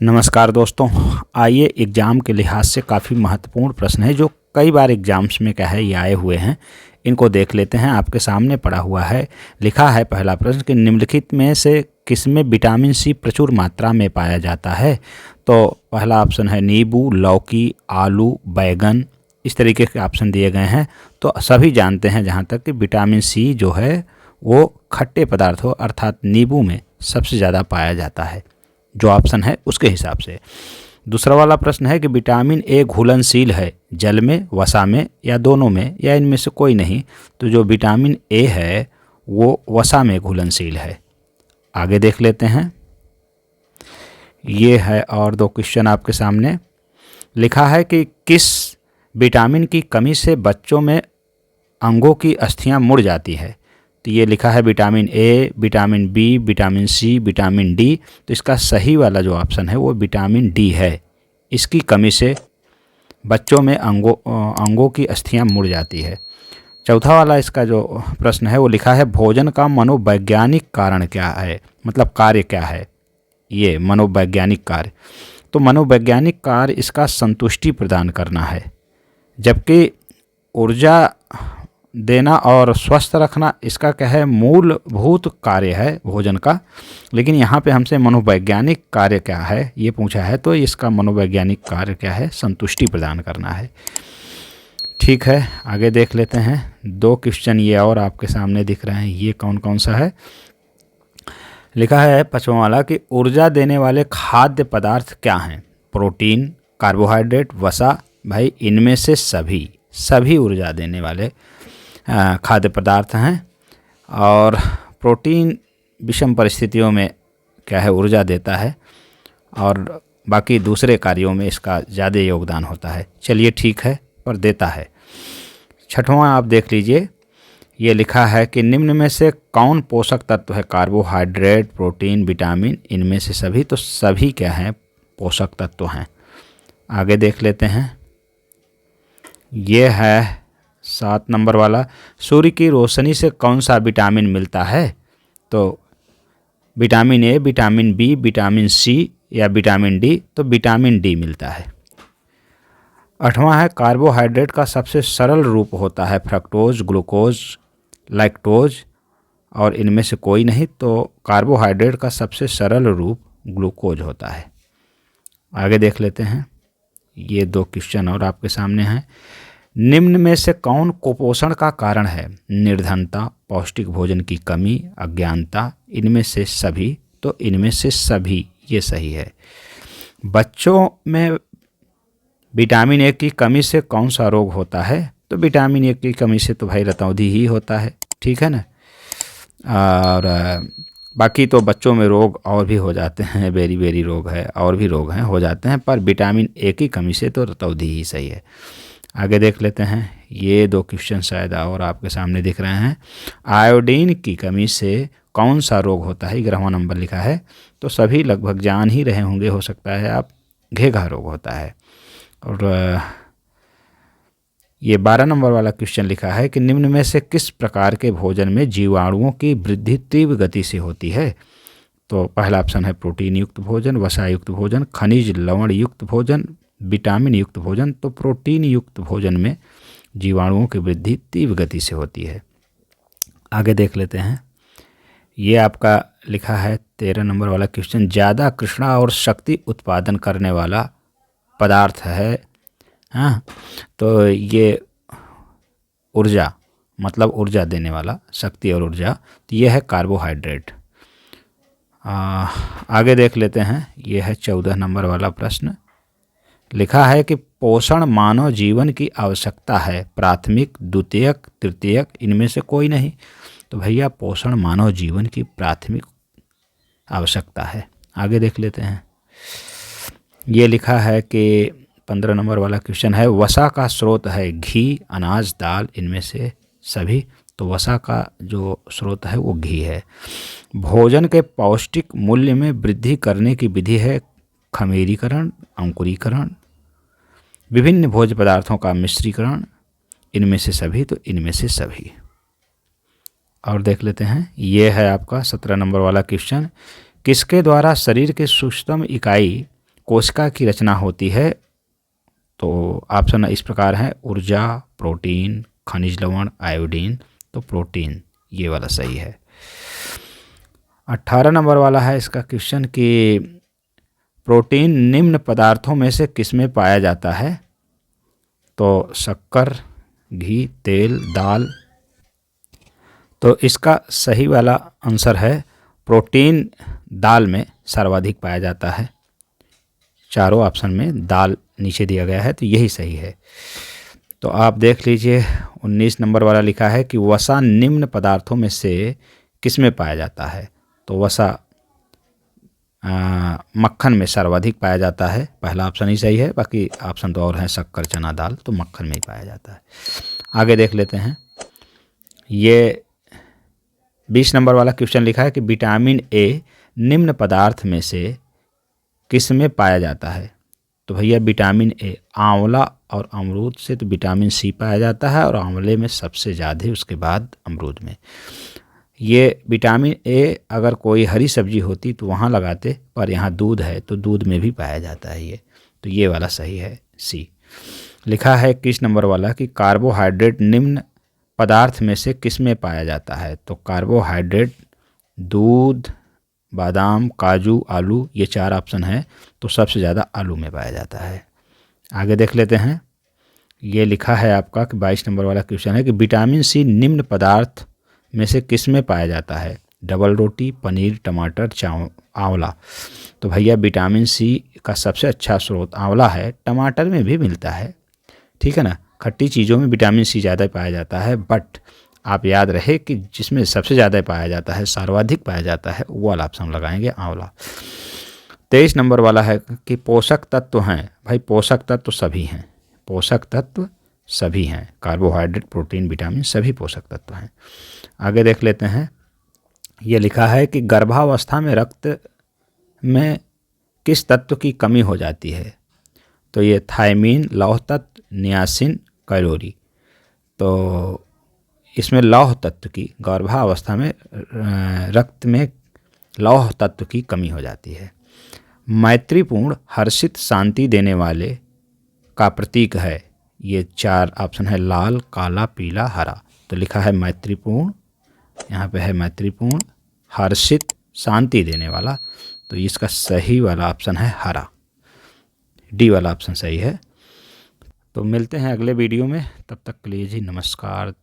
नमस्कार दोस्तों। आइए एग्ज़ाम के लिहाज से काफ़ी महत्वपूर्ण प्रश्न है जो कई बार एग्ज़ाम्स में क्या है ये आए हुए हैं, इनको देख लेते हैं। आपके सामने पड़ा हुआ है, लिखा है पहला प्रश्न कि निम्नलिखित में से किसमें विटामिन सी प्रचुर मात्रा में पाया जाता है। तो पहला ऑप्शन है नींबू, लौकी, आलू, बैगन, इस तरीके के ऑप्शन दिए गए हैं। तो सभी जानते हैं जहाँ तक कि विटामिन सी जो है वो खट्टे पदार्थों अर्थात नींबू में सबसे ज़्यादा पाया जाता है, जो ऑप्शन है उसके हिसाब से। दूसरा वाला प्रश्न है कि विटामिन ए घुलनशील है जल में, वसा में या दोनों में या इनमें से कोई नहीं। तो जो विटामिन ए है वो वसा में घुलनशील है। आगे देख लेते हैं। ये है और दो क्वेश्चन आपके सामने। लिखा है कि किस विटामिन की कमी से बच्चों में अंगों की अस्थियां मुड़ जाती है। तो ये लिखा है vitamin A, vitamin B, vitamin C, vitamin D. तो इसका सही वाला जो ऑप्शन है वो विटामिन डी है। इसकी कमी से बच्चों में अंगों की अस्थियां मुड़ जाती है। चौथा वाला इसका जो प्रश्न है वो लिखा है भोजन का मनोवैज्ञानिक कारण क्या है, मतलब कार्य क्या है ये मनोवैज्ञानिक कार्य। तो मनोवैज्ञानिक कार्य इसका संतुष्टि प्रदान करना है, जबकि ऊर्जा देना और स्वस्थ रखना इसका क्या है मूलभूत कार्य है भोजन का। लेकिन यहाँ पे हमसे मनोवैज्ञानिक कार्य क्या है ये पूछा है, तो इसका मनोवैज्ञानिक कार्य क्या है, संतुष्टि प्रदान करना है। ठीक है, आगे देख लेते हैं। दो क्वेश्चन ये और आपके सामने दिख रहे हैं, ये कौन कौन सा है। लिखा है पांचवा वाला कि ऊर्जा देने वाले खाद्य पदार्थ क्या हैं। प्रोटीन, कार्बोहाइड्रेट, वसा। भाई इनमें से सभी ऊर्जा देने वाले खाद्य पदार्थ हैं। और प्रोटीन विषम परिस्थितियों में क्या है ऊर्जा देता है और बाकी दूसरे कार्यों में इसका ज़्यादा योगदान होता है। चलिए ठीक है, पर देता है। छठवां आप देख लीजिए। ये लिखा है कि निम्न में से कौन पोषक तत्व है। कार्बोहाइड्रेट, प्रोटीन, विटामिन, इनमें से सभी। तो सभी क्या हैं पोषक तत्व हैं। आगे देख लेते हैं। ये है 7 नंबर वाला, सूर्य की रोशनी से कौन सा विटामिन मिलता है। तो vitamin A, vitamin B, vitamin C या विटामिन डी। तो विटामिन डी मिलता है। 8वां है कार्बोहाइड्रेट का सबसे सरल रूप होता है फ्रक्टोज, ग्लूकोज, लैक्टोज और इनमें से कोई नहीं। तो कार्बोहाइड्रेट का सबसे सरल रूप ग्लूकोज होता है। आगे देख लेते हैं। ये दो क्वेश्चन और आपके सामने हैं। निम्न में से कौन कुपोषण का कारण है। निर्धनता, पौष्टिक भोजन की कमी, अज्ञानता, इनमें से सभी। तो इनमें से सभी ये सही है। बच्चों में विटामिन ए की कमी से कौन सा रोग होता है। तो विटामिन ए की कमी से तो भाई रतौंधी ही होता है, ठीक है ना। और बाकी तो बच्चों में रोग और भी हो जाते हैं, बेरी रोग है और भी रोग हैं हो जाते हैं, पर विटामिन ए की कमी से तो रतौंधी ही सही है। आगे देख लेते हैं। ये दो क्वेश्चन शायद और आपके सामने दिख रहे हैं। आयोडीन की कमी से कौन सा रोग होता है। 11वां नंबर लिखा है। तो सभी लगभग जान ही रहे होंगे, हो सकता है आप, घेघा रोग होता है। और ये 12 नंबर वाला क्वेश्चन लिखा है कि निम्न में से किस प्रकार के भोजन में जीवाणुओं की वृद्धि तीव्र गति से होती है। तो पहला ऑप्शन है प्रोटीन युक्त भोजन, वसा युक्त भोजन, खनिज लवण युक्त भोजन, विटामिन युक्त भोजन। तो प्रोटीन युक्त भोजन में जीवाणुओं की वृद्धि तीव्र गति से होती है। आगे देख लेते हैं। ये आपका लिखा है 13 नंबर वाला क्वेश्चन, ज़्यादा कृष्णा और शक्ति उत्पादन करने वाला पदार्थ है। हाँ, तो ये ऊर्जा, मतलब ऊर्जा देने वाला, शक्ति और ऊर्जा, तो ये है कार्बोहाइड्रेट। आगे देख लेते हैं। ये है 14 नंबर वाला प्रश्न। लिखा है कि पोषण मानव जीवन की आवश्यकता है। प्राथमिक, द्वितीयक, तृतीयक, इनमें से कोई नहीं। तो भैया पोषण मानव जीवन की प्राथमिक आवश्यकता है। आगे देख लेते हैं। ये लिखा है कि 15 नंबर वाला क्वेश्चन है, वसा का स्रोत है घी, अनाज, दाल, इनमें से सभी। तो वसा का जो स्रोत है वो घी है। भोजन के पौष्टिक मूल्य में वृद्धि करने की विधि है खमीरीकरण, अंकुरीकरण, विभिन्न भोज्य पदार्थों का मिश्रीकरण, इनमें से सभी। तो इनमें से सभी। और देख लेते हैं। ये है आपका 17 नंबर वाला क्वेश्चन, किसके द्वारा शरीर के सूक्ष्मतम इकाई कोशिका की रचना होती है? तो ऑप्शन इस प्रकार है, ऊर्जा, प्रोटीन, खनिज लवण, आयोडीन। तो प्रोटीन ये वाला सही है। 18 नंबर वाला है इसका क्वेश्चन कि प्रोटीन निम्न पदार्थों में से किसमें पाया जाता है? तो शक्कर, घी, तेल, दाल। तो इसका सही वाला आंसर है प्रोटीन दाल में सर्वाधिक पाया जाता है। चारों ऑप्शन में दाल नीचे दिया गया है, तो यही सही है। तो आप देख लीजिए 19 नंबर वाला लिखा है कि वसा निम्न पदार्थों में से किसमें पाया जाता है? तो वसा मक्खन में सर्वाधिक पाया जाता है। पहला ऑप्शन ही सही है, बाकी ऑप्शन तो और हैं, शक्कर, चना दाल, तो मक्खन में ही पाया जाता है। आगे देख लेते हैं। ये 20 नंबर वाला क्वेश्चन लिखा है कि विटामिन ए निम्न पदार्थ में से किस में पाया जाता है? तो भैया विटामिन ए आंवला और अमरूद से तो विटामिन सी पाया जाता है, और आंवले में सबसे ज़्यादा, उसके बाद अमरूद में। ये विटामिन ए अगर कोई हरी सब्जी होती तो वहाँ लगाते, पर यहाँ दूध है तो दूध में भी पाया जाता है ये। तो ये वाला सही है, सी। लिखा है 21 नंबर वाला कि कार्बोहाइड्रेट निम्न पदार्थ में से किस में पाया जाता है? तो कार्बोहाइड्रेट दूध, बादाम, काजू, आलू, ये 4 ऑप्शन है, तो सबसे ज़्यादा आलू में पाया जाता है। आगे देख लेते हैं। ये लिखा है आपका कि 22 नंबर वाला क्वेश्चन है कि विटामिन सी निम्न पदार्थ में से किस में पाया जाता है? डबल रोटी, पनीर, टमाटर, आंवला। तो भैया विटामिन सी का सबसे अच्छा स्रोत आंवला है, टमाटर में भी मिलता है, ठीक है ना। खट्टी चीज़ों में विटामिन सी ज़्यादा पाया जाता है, बट आप याद रहे कि जिसमें सबसे ज़्यादा पाया जाता है, सर्वाधिक पाया जाता है, वो वाला ऑप्शन लगाएंगे, आंवला। 23 नंबर वाला है कि पोषक तत्व हैं। भाई पोषक तत्व सभी हैं, पोषक तत्व सभी हैं, कार्बोहाइड्रेट, प्रोटीन, विटामिन सभी पोषक तत्व हैं। आगे देख लेते हैं। ये लिखा है कि गर्भावस्था में रक्त में किस तत्व की कमी हो जाती है? तो ये थायमीन, लौह तत्व, नियासिन, कैलोरी। तो इसमें लौह तत्व की, गर्भावस्था में रक्त में लौह तत्व की कमी हो जाती है। मैत्रीपूर्ण, हर्षित, शांति देने वाले का प्रतीक है। ये 4 ऑप्शन है, लाल, काला, पीला, हरा। तो लिखा है मैत्रीपूर्ण, यहाँ पे है मैत्रीपूर्ण, हर्षित, शांति देने वाला। तो इसका सही वाला ऑप्शन है हरा, डी वाला ऑप्शन सही है। तो मिलते हैं अगले वीडियो में, तब तक के लिए जी नमस्कार।